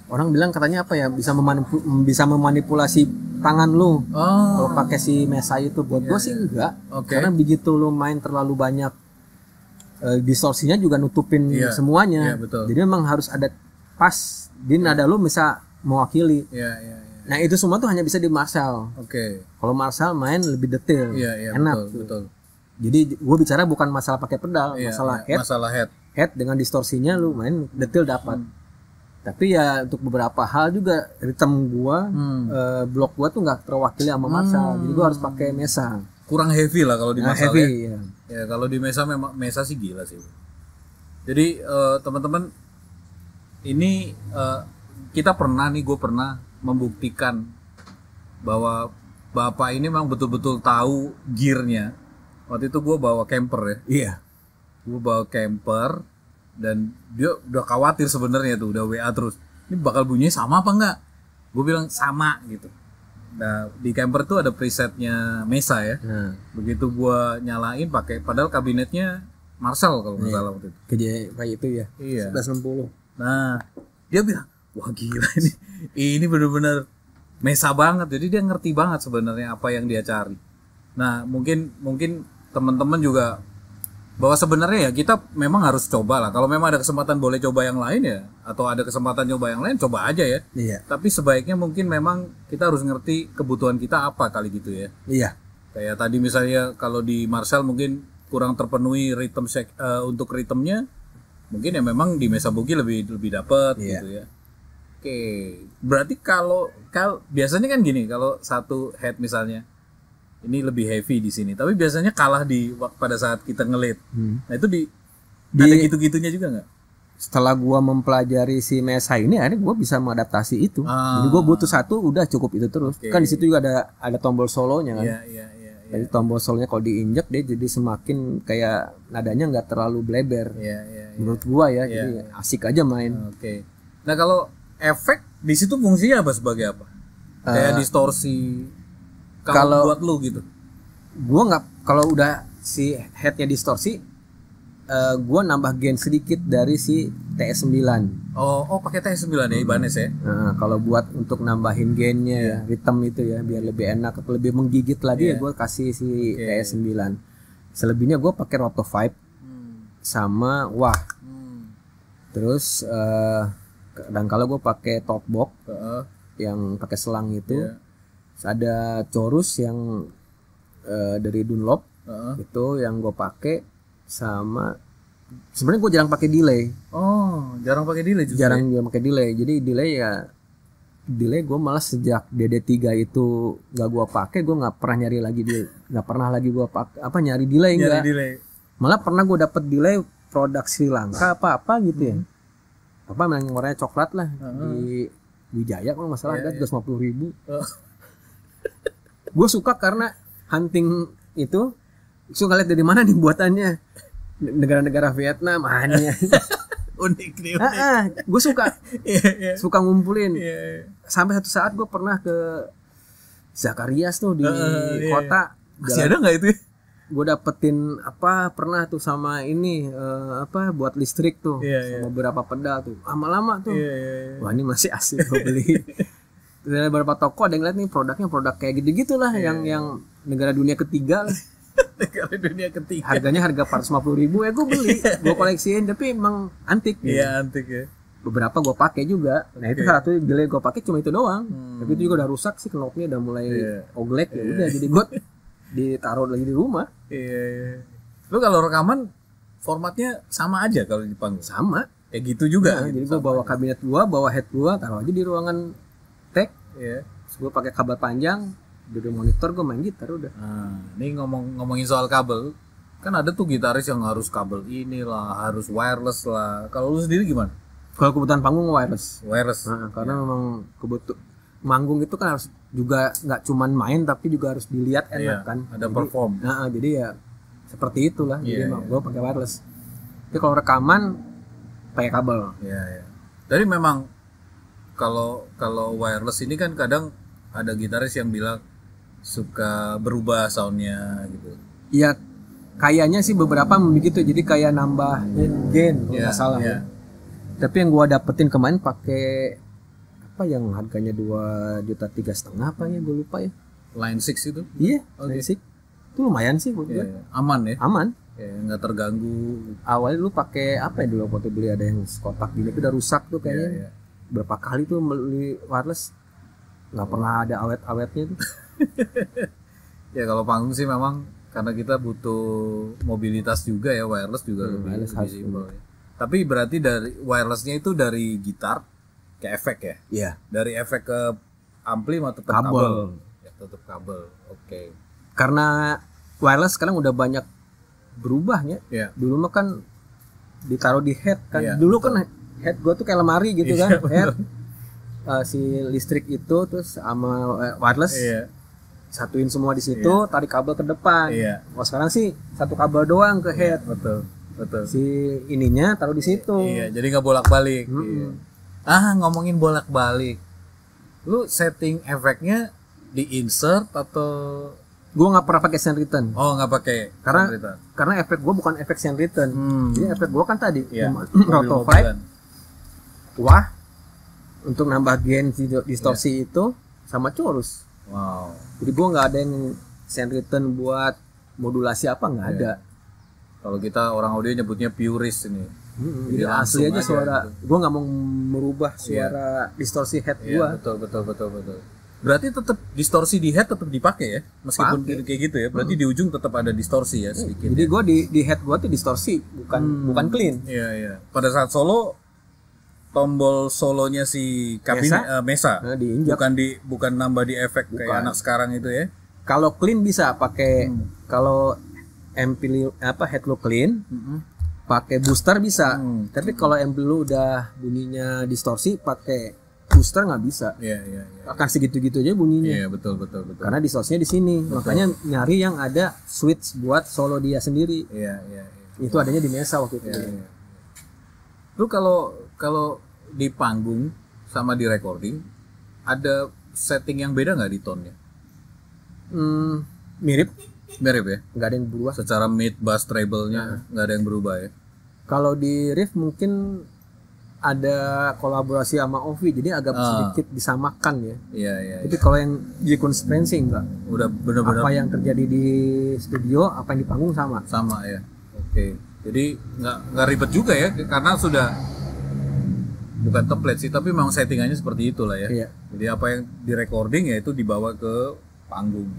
orang bilang katanya bisa memanipulasi tangan lu kalau pakai si Mesa itu. Buat gue sih enggak, karena begitu lu main terlalu banyak distorsinya juga nutupin semuanya. Jadi memang harus ada pas di nada lu bisa mewakili. Nah itu semua tuh hanya bisa di Marshall. Kalau Marshall main lebih detail, enak. Betul. Jadi gue bicara bukan masalah pakai pedal, masalah head dengan distorsinya lu main detail dapat. Tapi ya untuk beberapa hal juga rhythm gua, blok gua tuh nggak terwakili sama Marshall. Jadi gua harus pakai Mesa. Kurang heavy lah kalau di Marshall. Ya kalau di Mesa memang Mesa sih gila sih. Jadi teman-teman ini gue pernah membuktikan bahwa bapak ini memang betul-betul tahu gearnya. Waktu itu gue bawa camper ya. Gue bawa camper dan dia udah khawatir sebenarnya tuh, udah WA terus. Ini bakal bunyinya sama apa enggak? Gue bilang sama gitu. Nah di camper tuh ada presetnya Mesa ya. Begitu gue nyalain pakai, padahal kabinetnya Marshall kalau nggak salah waktu itu. Kayak itu ya. 1160. Nah dia bilang, wah gila ini benar-benar Mesa banget. Jadi dia ngerti banget sebenarnya apa yang dia cari. Nah mungkin teman-teman juga bahwa sebenarnya ya kita memang harus coba lah. Kalau memang ada kesempatan boleh coba yang lain ya, atau ada kesempatan coba yang lain, coba aja ya. Tapi sebaiknya mungkin memang kita harus ngerti kebutuhan kita apa kali gitu ya. Kayak tadi misalnya kalau di Marshall mungkin kurang terpenuhi untuk ritmenya, mungkin ya memang di Mesa Boogie lebih dapet gitu ya. Oke, berarti kalau biasanya kan gini, kalau satu head misalnya ini lebih heavy di sini, tapi biasanya kalah pada saat kita ngelit. Nah itu ada gitu-gitunya juga nggak? Setelah gua mempelajari si Mesa ini, akhirnya gua bisa mengadaptasi itu. Jadi gua butuh satu, udah cukup itu terus. Kan di situ juga ada tombol solonya kan. Jadi tombol solonya kalau diinjak dia jadi semakin kayak nadanya nggak terlalu bleber. Menurut gua ya, jadi asik aja main. Nah kalau efek di situ fungsinya apa sebagai apa? Kayak distorsi. Kalau buat lu gitu, gua nggak, kalau udah si headnya distorsi, gua nambah gain sedikit dari si TS9. Oh pakai TS9 ya Ibanez ya. Nah kalau buat untuk nambahin gainnya ya, rhythm itu ya biar lebih enak atau lebih menggigit lagi ya gua kasih si TS9. Selebihnya gua pakai Roto Vibe sama wah. Terus dan kalau gua pakai top box yang pakai selang itu. Ada chorus yang dari Dunlop itu yang gue pakai, sama sebenarnya gue jarang pakai delay. Jarang pakai delay juga. Jarang pakai delay. Jadi delay gue malah sejak DD3 itu nggak gue pakai, gue nggak pernah nyari lagi gue pakai nyari delay enggak. Malah pernah gue dapet delay produk Sri Lanka apa gitu ya. Apa yang warnanya coklat lah di Wijaya kalau nggak salah, ada 250.000. Gue suka karena hunting itu suka lihat dari mana nih buatannya. Negara-negara Vietnam hanya unik nih. Gue suka. Suka ngumpulin. Sampai satu saat gue pernah ke Zacarias tuh di kota. Masih ada nggak itu? Gue dapetin pernah tuh sama ini buat listrik tuh sama beberapa pedal tuh lama-lama tuh wah ini masih asik gue beli. Dari beberapa toko ada yang lihat nih produknya produk kayak gitu gitulah yang negara dunia ketiga lah. Negara dunia ketiga harganya harga 450.000 gue beli gue koleksiin tapi emang antik gitu. Antik ya. Beberapa gue pakai juga. Nah itu satu gila gue pakai cuma itu doang. Tapi itu juga udah rusak sih, knopnya udah mulai oglek ya udah jadi gue ditaruh lagi di rumah. Lu kalau rekaman formatnya sama aja kalau di panggung? Sama. Kayak gitu juga. Nah, jadi gue bawa kabinet gue, bawa head gue, taruh aja di ruangan tag. Terus gue pakai kabel panjang, dari monitor gue main gitar udah. Ini ngomongin soal kabel, kan ada tuh gitaris yang harus kabel inilah, harus wireless lah. Kalau lu sendiri gimana? Kalau kebutuhan panggung wireless. Karena karena memang manggung itu kan harus juga nggak cuman main tapi juga harus dilihat enak kan. Ada perform. Jadi ya seperti itulah. Jadi gue pakai wireless. Tapi kalau rekaman pakai kabel. Jadi memang kalau wireless ini kan kadang ada gitaris yang bilang suka berubah soundnya gitu. Iya, kayaknya sih beberapa begitu. Jadi kayak nambah gain kalau nggak salah. Tapi yang gua dapetin kemarin pakai yang harganya 2,3 juta apa ya, gue lupa ya. Line 6 itu? Iya, Line 6. Itu lumayan sih buat gue. Aman ya? Aman. Nggak terganggu. Awalnya lu pakai dulu waktu beli, ada yang kotak gini udah rusak tuh kayaknya. Berapa kali tuh beli wireless nggak pernah ada awet-awetnya tuh. Kalau panggung sih memang karena kita butuh mobilitas juga ya, wireless juga lebih simpel ya. Tapi berarti dari wirelessnya itu dari gitar ke efek ya? Iya. Dari efek ke ampli atau tetap kabel? Ya, tetap kabel. Oke. Karena wireless sekarang udah banyak berubahnya. Dulu mah kan ditaruh di head kan. Dulu kan head gua tuh kayak lemari gitu kan. Head si listrik itu terus sama wireless satuin semua di situ, tarik kabel ke depan. Oh sekarang sih satu kabel doang ke head. Betul. Si ininya taruh di situ. Jadi nggak bolak-balik. Ngomongin bolak-balik, lu setting efeknya di insert atau? Gue nggak pernah pakai send return. Nggak pakai. Karena efek gue bukan efek send return. Jadi efek gue kan tadi Roto 5 wah untuk nambah gain distorsi itu sama chorus. Wow. Jadi gue nggak ada yang send return buat modulasi nggak ada. Kalau kita orang audio nyebutnya purist ini. Jadi asli aja suara. Gue nggak mau merubah suara distorsi head gue. Betul. Berarti tetap distorsi di head tetap dipakai ya, meskipun kayak gitu ya. Berarti di ujung tetap ada distorsi ya sedikit. Jadi gue di head gue tuh distorsi, bukan clean. Iya. Pada saat solo, tombol solonya si Mesa bukan nambah di efek kayak anak sekarang itu ya. Kalau clean bisa pakai kalau head lo clean. Pakai booster bisa, tapi kalau ampli lu udah bunyinya distorsi, pakai booster nggak bisa. Akan segitu-gitu aja bunyinya. Betul. Karena distorsinya di sini, makanya nyari yang ada switch buat solo dia sendiri. Itu adanya di Mesa waktu itu. Lu kalau di panggung sama di recording, ada setting yang beda nggak di tone-nya? Mirip ya? Nggak ada yang berubah. Secara mid, bass, treble-nya nggak ada yang berubah ya? Kalau di riff mungkin ada kolaborasi sama Ovi, jadi agak sedikit disamakan ya. Tapi kalau yang J-Kun sequencing enggak. Udah benar-benar apa yang terjadi di studio, apa yang di panggung sama. Sama ya. Oke. Jadi nggak ribet juga ya, karena sudah bukan template sih, tapi memang settingannya seperti itulah ya. Jadi apa yang di recording ya itu dibawa ke panggung.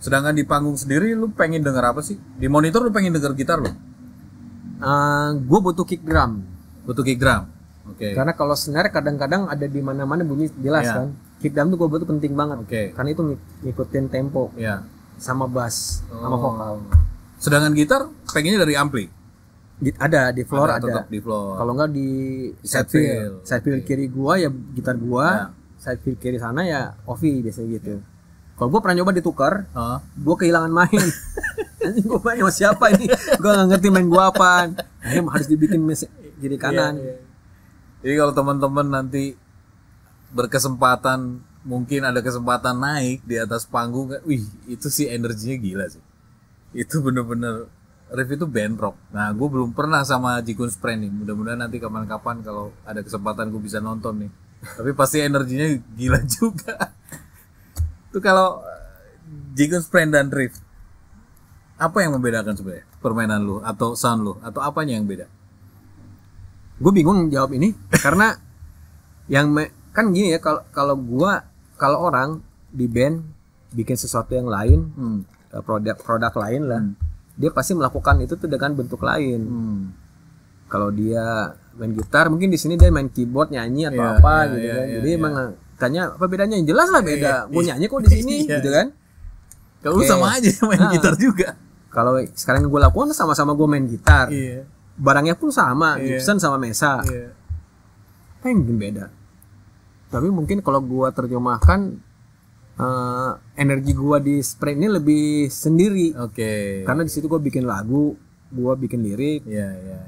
Sedangkan di panggung sendiri lu pengen denger apa sih? Di monitor lu pengen denger gitar lu? Gue butuh kick drum. Oke. Karena kalau snare kadang-kadang ada di mana-mana bunyi jelas kan. Kick drum tuh gue butuh penting banget. Karena itu ngikutin tempo. Sama bass, sama vokal. Sedangkan gitar pengennya dari ampli. Ada di floor ada. Di floor. Kalau enggak di side field kiri gua ya gitar gua, side field kiri sana ya Ovi biasanya gitu. Kalau gue pernah nyoba ditukar, gue kehilangan main. Anjing gue main sama siapa ini? Gue nggak ngerti main gue apaan. Akhirnya harus dibikin kiri kanan. Jadi kalau teman-teman nanti berkesempatan, mungkin ada kesempatan naik di atas panggung, wih itu sih energinya gila sih. Itu bener-bener Riff itu band rock. Nah gue belum pernah sama Jikun Spreng nih. Mudah-mudahan nanti kapan-kapan kalau ada kesempatan gue bisa nonton nih. Tapi pasti energinya gila juga. Itu kalau Jikun Spreng dan Riff, apa yang membedakan sebenarnya permainan lu atau sound lu atau apanya yang beda? Gue bingung jawab ini karena yang kan gini ya, kalau orang di band bikin sesuatu yang lain, produk lain lah, dia pasti melakukan itu tuh dengan bentuk lain. Kalau dia main gitar, mungkin di sini dia main keyboard, nyanyi atau apa gitu kan. Jadi emang tanya apa bedanya? Jelas lah beda. Gue nyanyi kok di sini gitu kan. Kalau sama aja main gitar juga. Kalau sekarang gue lakukan sama-sama gue main gitar. Barangnya pun sama, Gibson sama Mesa. Apa yang mungkin beda? Tapi mungkin kalau gue terjemahkan, energi gue di Spreng ini lebih sendiri. Karena di situ gue bikin lagu, gue bikin lirik,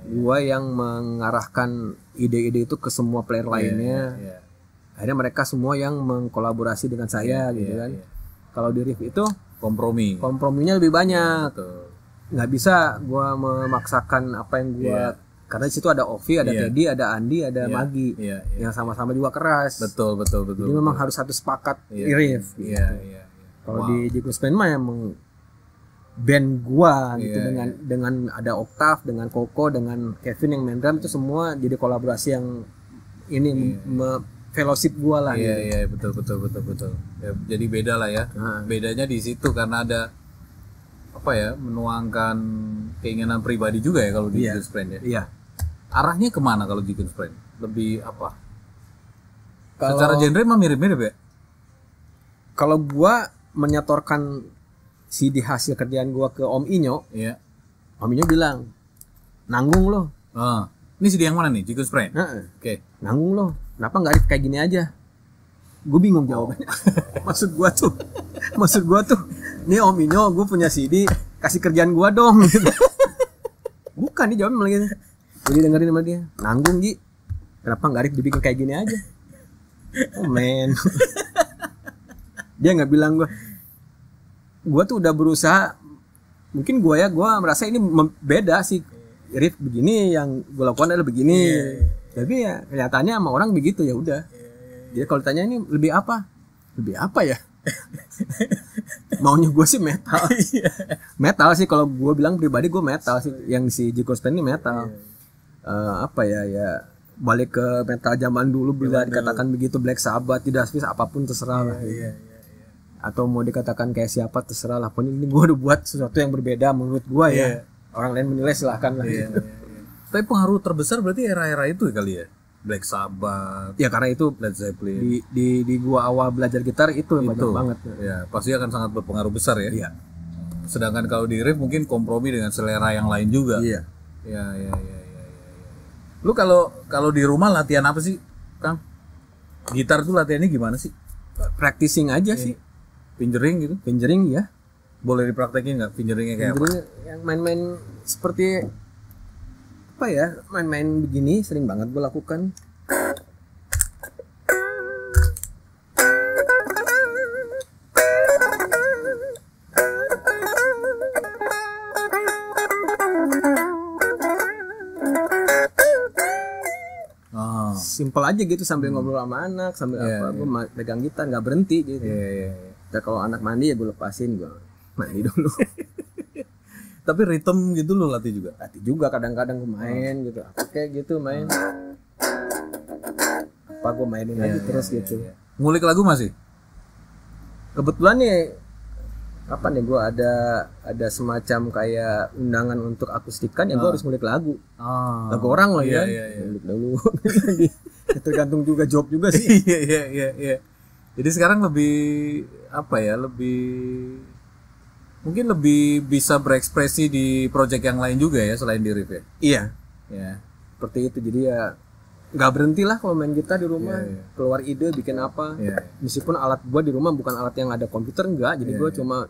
gue yang mengarahkan ide-ide itu ke semua player lainnya. Akhirnya mereka semua yang mengkolaborasi dengan saya gitu kan. Kalau di Riff itu komprominya lebih banyak. Nggak bisa gue memaksakan apa yang gue, karena di situ ada Ovi, ada Teddy, ada Andi, ada Magi yang sama-sama juga keras. Betul. Jadi memang harus satu sepakat di Riff. Kalau di Jikun Spreng mah emang band gua gitu, dengan ada Octave, dengan Koko, dengan Kevin yang main drum, itu semua jadi kolaborasi yang ini fellowship gua lah. Betul. Ya, jadi beda lah ya. Bedanya di situ karena ada apa ya, menuangkan keinginan pribadi juga ya kalau di Jikun Spreng ya. Arahnya kemana kalau Jikun Spreng? Lebih apa? Secara genre mah mirip-mirip ya. Kalau gua menyetorkan CD hasil kerjaan gua ke Om Inyo, Om Inyo bilang, nanggung lo. Ini CD yang mana nih, Jikun Spreng? Nanggung lo. Kenapa nggak kayak gini aja? Gue bingung jawabannya. Maksud gua tuh, nih Om Inyo, gue punya CD, kasih kerjaan gua dong. Bukan, nih jawabnya malah gitu. Jadi dengerin sama dia, nanggung Ji. Kenapa nggak dibikin kayak gini aja? Oh man. Dia nggak bilang gue tuh udah berusaha, mungkin gue merasa ini beda sih, riff begini yang gue lakukan adalah begini, tapi ya kenyataannya sama orang begitu, ya udah. Jadi kalau ditanya ini lebih apa ya, maunya gue sih metal sih, kalau gue bilang pribadi gue metal sih, yang si Jikun Spreng ini metal. Apa ya balik ke metal zaman dulu, bila dikatakan begitu, Black Sabbath, Judas Priest, apapun terserah lah. Atau mau dikatakan kayak siapa terserah lah, pokoknya ini gue udah buat sesuatu yang berbeda menurut gue ya. Orang lain menilai silahkan lah. Tapi pengaruh terbesar berarti era-era itu kali ya, Black Sabbath. Ya karena itu Led Zeppelin. Di gua awal belajar gitar itu banyak banget. Ya pasti akan sangat berpengaruh besar ya. Sedangkan kalau di riff mungkin kompromi dengan selera yang lain juga. Ya. Lu kalau di rumah latihan apa sih, Kang? Gitar tuh latihannya gimana sih? Practicing aja sih. Fingering gitu? Fingering ya. Boleh dipraktekin nggak fingeringnya kayak apa? Yang main-main seperti apa ya? Main-main begini sering banget gue lakukan. Simpel aja gitu, sambil ngobrol sama anak, sambil gue pegang gitar nggak berhenti gitu. Dan kalau anak mandi ya gue lepasin, gue mandi dulu. Tapi ritme gitu lo latih juga? Latih juga, kadang-kadang gue main gitu, apa kayak gitu main. Apa gue mainin lagi terus gitu. Ngulik lagu masih? Kebetulan nih, kapan ya gue ada semacam kayak undangan untuk akustikan, ya gue harus ngulik lagu. Lagu orang lah ya. Ngulik dulu. Tergantung juga job juga sih. Iya. Jadi sekarang lebih apa ya, mungkin lebih bisa berekspresi di project yang lain juga ya selain di riff ya. Iya. Seperti itu. Jadi ya nggak berhenti lah kalau main gitar di rumah. Keluar ide bikin apa. Meskipun alat gue di rumah bukan alat yang ada komputer, enggak. Jadi gue cuma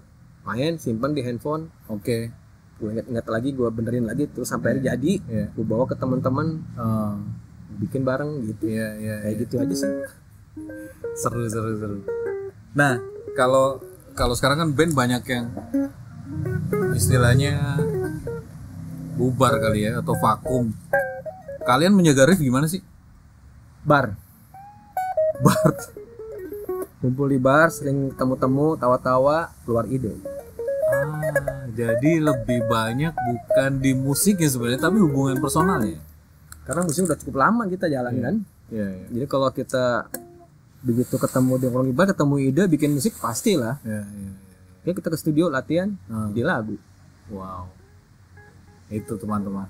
main, simpan di handphone. Oke. Gue ingat lagi, gue benerin lagi, terus sampai jadi gue bawa ke teman-teman, bikin bareng gitu. Kayak gitu aja sih. Seru. Nah, kalau sekarang kan band banyak yang istilahnya bubar kali ya, atau vakum. Kalian menjaga riff gimana sih? Bar. Kumpul di bar, sering temu-temu, tawa-tawa, keluar ide. Jadi lebih banyak bukan di musik ya sebenarnya, tapi hubungan personalnya. Karena musik udah cukup lama kita jalan kan. Jadi kalau kita begitu ketemu di orang bar, ketemu ide, bikin musik pastilah. Ya kita ke studio latihan di lagu. Wow. Itu teman-teman.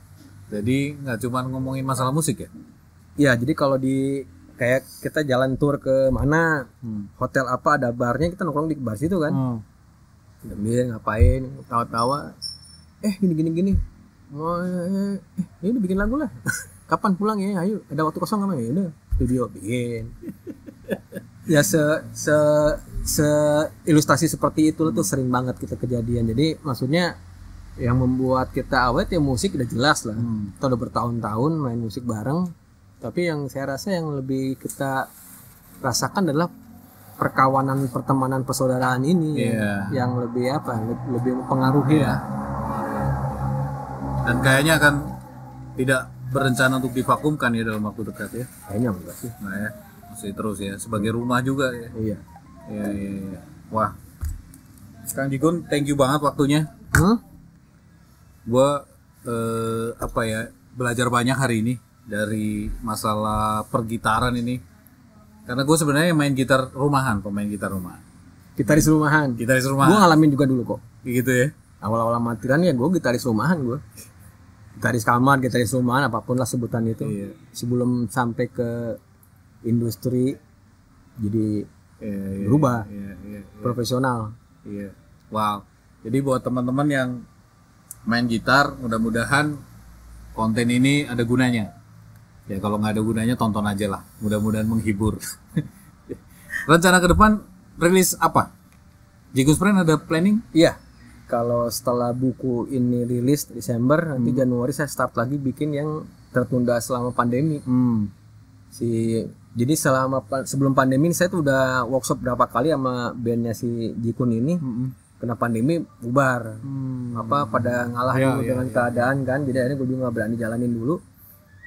Jadi nggak cuma ngomongin masalah musik ya? Iya, jadi kalau di kayak kita jalan tour ke mana, hotel apa ada barnya, kita nongkrong di bar situ kan. Sambil ngapain, tawa-tawa. Gini. Ini bikin lagu lah. Kapan pulang ya? Ayo, ada waktu kosong nggak? Ya udah, studio bikin. Ya se ilustrasi seperti itu tuh sering banget kita kejadian. Jadi maksudnya yang membuat kita awet ya musik udah jelas lah. Kita udah bertahun-tahun main musik bareng. Tapi yang saya rasa yang lebih kita rasakan adalah perkawanan, pertemanan, persaudaraan ini yang lebih lebih mempengaruhi lah. Dan kayaknya kan tidak berencana untuk divakumkan ya dalam waktu dekat ya. Kayaknya enggak sih. Nah ya, masih terus ya sebagai rumah juga ya. Iya. Wah. Kang Jigun, thank you banget waktunya. Gua belajar banyak hari ini dari masalah pergitaran ini. Karena gue sebenarnya pemain gitar rumahan. Gitaris rumahan. Gue ngalamin juga dulu kok. Gitu ya. Awal-awal amatiran ya gue gitaris rumahan gue. Gitaris kamar, gitaris rumahan, apapun lah sebutan itu. Sebelum sampai ke industri jadi berubah profesional. Wow. Jadi buat teman-teman yang main gitar, mudah-mudahan konten ini ada gunanya. Ya kalau nggak ada gunanya tonton aja lah. Mudah-mudahan menghibur. Rencana ke depan rilis apa? Jigus Friend ada planning? Iya. Kalau setelah buku ini rilis Desember, nanti Januari saya start lagi bikin yang tertunda selama pandemi. Jadi sebelum pandemi saya tuh udah workshop berapa kali sama bandnya si Jikun ini. Kena pandemi bubar. Pada ngalah dulu dengan keadaan kan. Jadi akhirnya gue juga nggak berani jalanin dulu.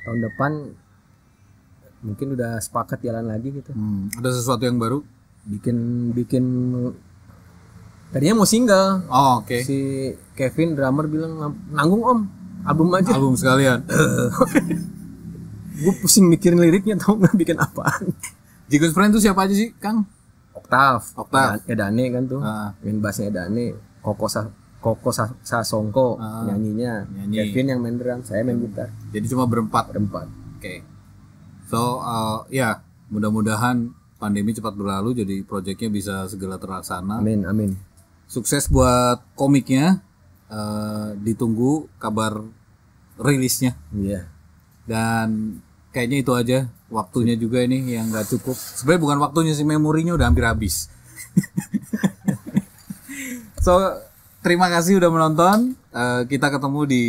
Tahun depan mungkin udah sepakat jalan lagi gitu. Ada sesuatu yang baru? Bikin tadinya mau single. Oke. Si Kevin drummer bilang nanggung om, album aja. Album sekalian. Gue pusing mikirin liriknya, tau nggak bikin apaan. Jigus Friend itu siapa aja sih, Kang? Oktav. Edane kan tuh. Main bassnya Edane. Koko Sasongko nyanyinya. Kevin yang main drum, saya main gitar. Jadi cuma berempat. Oke. So mudah-mudahan pandemi cepat berlalu, jadi proyeknya bisa segera terlaksana. Amin. Sukses buat komiknya. Ditunggu kabar rilisnya. Iya. Dan kayaknya itu aja. Waktunya juga ini yang nggak cukup. Sebenarnya bukan waktunya sih, memorinya udah hampir habis. So terima kasih udah menonton. Kita ketemu di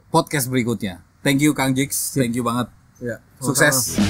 podcast berikutnya. Thank you Kang Jigs. Thank you banget. Ya, sukses.